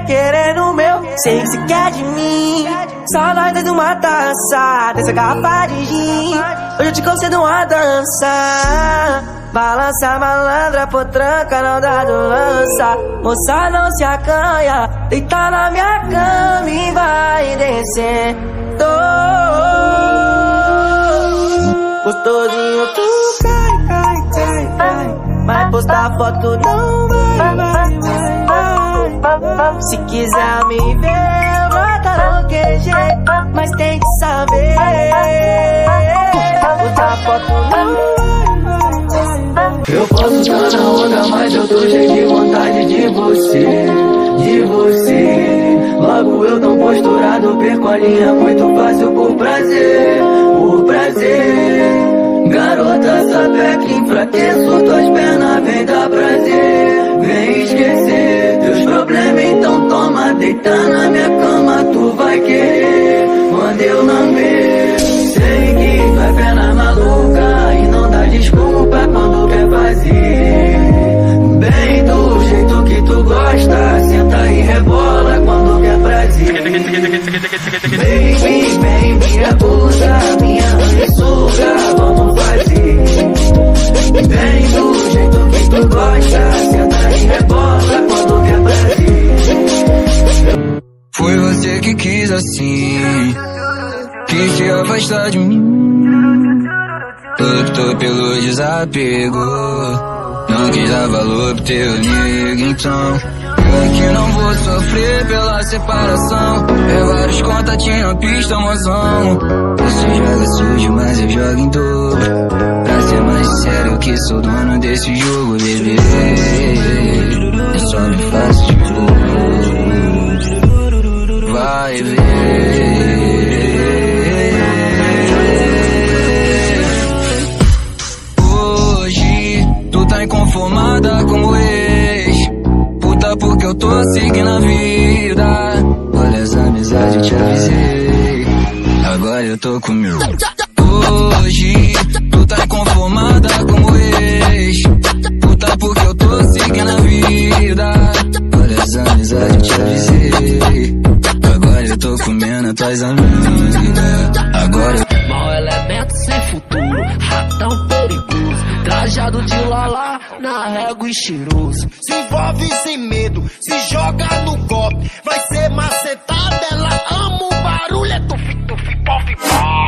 vai querendo o meu, sei que cê quer de mim. Só nós dois numa taça, dessa garrafa de gin. Hoje eu te concedo uma dança. Balança malandra, potranca, não dá do lança. Moça, não se acanha, deita na minha cama e vai descendo. Gostosinho, tu cai. Vai postar foto, não vai. Se quiser me ver, mata no QG, mas tem que saber. Postar foto, não vai. Eu posso estar na onda, mas eu tô cheio de vontade de você. Logo eu tão posturado, perco a linha muito fácil por prazer. Garota, sabe que enfraqueço, tuas pernas vem dar prazer. Vem esquecer teus problemas, então toma, deita na minha cama, tu vai querer. Quando eu lamber, sei que tu é perna maluca e não dá desculpa quando quer fazer. Bem do jeito que tu gosta, senta e rebola quando quer prazer. Vem, me abusa, minha sanguessuga, vamos fazer. Bem do jeito que tu gosta, senta e rebola quando quer prazer. Foi você que quis assim, quis te afastar de mim. Optou pelo desapego, não quis dar valor pro teu amigo. Então eu que não vou sofrer pela separação. É vários contatinhos na pista, mozão. Você joga sujo, mas eu jogo em dobro. Pra ser mais sério que sou dono desse jogo, bebê. Eu só me faço de bobo. Vai ver. Hoje tu tá inconformada como ex. Puta porque eu tô seguindo a vida. Olha essa amizade, eu te avisei. Agora eu tô com meu. Hoje tu tá inconformada como ex. Puta porque eu tô seguindo a vida. Olha essa amizade, eu te avisei. Agora eu tô comendo tuas amigas. Agora eu... Mau elemento sem futuro, ratão perigoso, trajado de lala, na régua e cheiroso. Se envolve sem medo, se joga no golpe, vai ser macetada, ela ama o barulho, é tufi, pof, pó.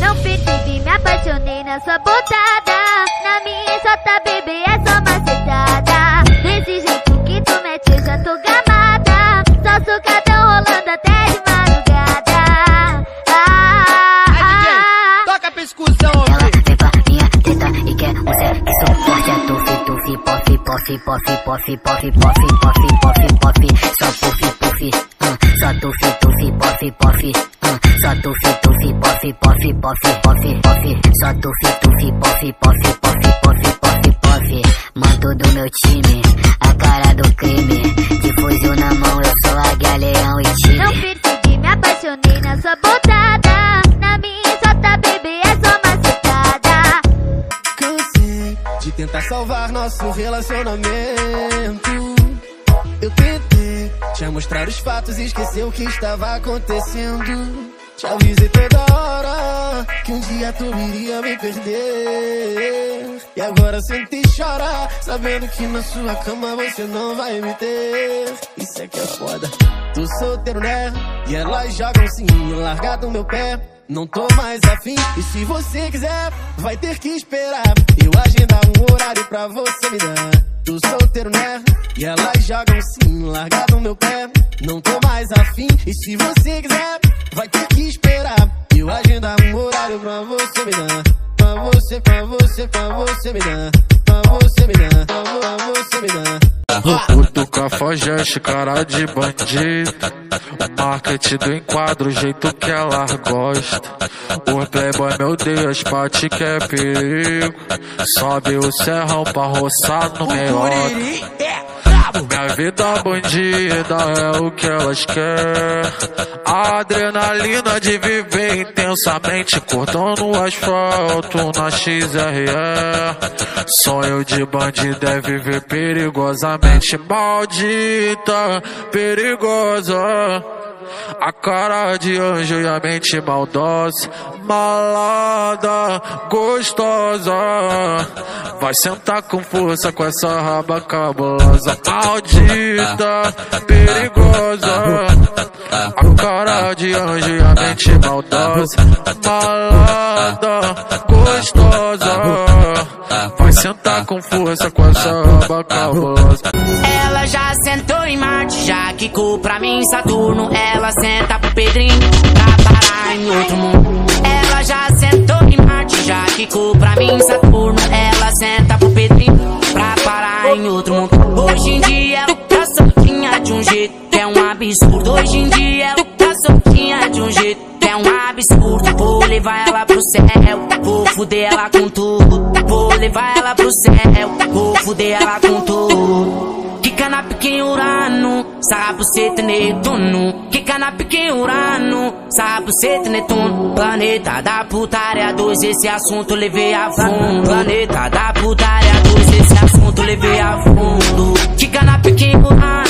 Não percebi, me apaixonei na sua botada. Na minha exota, bebê, é só macetada. Desse jeito que tu mete, eu já tô gamada. Só sucadão rolando até de madrugada. Toca pra excursão, ela trepa minha teta e quer um sexo forte. É tufi, pof, pof, pof, pof, pof, pof, pof, pof, pof. Só puff, só tufi, pof, pof. Só tufi, pof, pof, pof, pof, pof. Só tufi, pof, pof, pof, pof, pof, pof. Manto do meu time, a cara do crime. De fuzil na mão, eu sou águia, leão e tigre. Não percebi, me apaixonei na sua botada. Na minha exota, bebê, é só macetada. Cansei de tentar salvar nosso relacionamento. Eu tentei te mostrar os fatos e esquecer o que estava acontecendo. Te avisei toda hora que um dia tu iria me perder. E agora sente e chora, sabendo que na sua cama você não vai me ter. Isso é que é foda. Tô solteiro, né? E elas jogam sim, largar do meu pé. Não tô mais afim, e se você quiser, vai ter que esperar eu agendar um horário pra você me dar. Tô solteiro, né? E elas jogam sim, largar do meu pé. Não tô mais afim, e se você quiser, vai ter que esperar eu agendar um horário pra você me dar. Pra você me dar. Pra você me dar, pra você me dar. O cafajeste, cara de bandido. O marketing do enquadro, o jeito que ela gosta. O playboy, meu Deus, pati que é perigo. Sobe o serrão pra roçar no meio. Minha vida bandida é o que elas querem. A adrenalina de viver intensamente, cortando o asfalto na XRE. Sonho de bandido é viver perigosamente. Maldita, perigosa, a cara de anjo e a mente maldosa. Malada, gostosa, vai sentar com força com essa raba cabulosa. Maldita, perigosa, a cara de anjo e a mente maldosa. Malada, gostosa, vai sentar com força com essa raba cabulosa. Ela já sentou em Marte, já quicou pra mim Saturno. Ela senta pro Pedrinho pra parar em outro mundo. Ela já sentou em Marte, já quicou pra mim Saturno. Ela senta pro Pedrinho pra parar em outro mundo. Hoje em dia ela tá soltinha de um jeito que é um absurdo. Hoje em dia ela tá soltinha de um jeito que é um absurdo. Vou levar ela pro céu, vou fuder ela com tudo. Vou levar ela pro céu, vou fuder ela com tudo. Quica na pique Urano, Sabuceta Netuno. Quica na pique Urano, Sabuceta Netuno. Planeta da putaria 2, esse assunto levei a fundo. Planeta da putaria 2, esse assunto levei a fundo. Quica na pique Urano.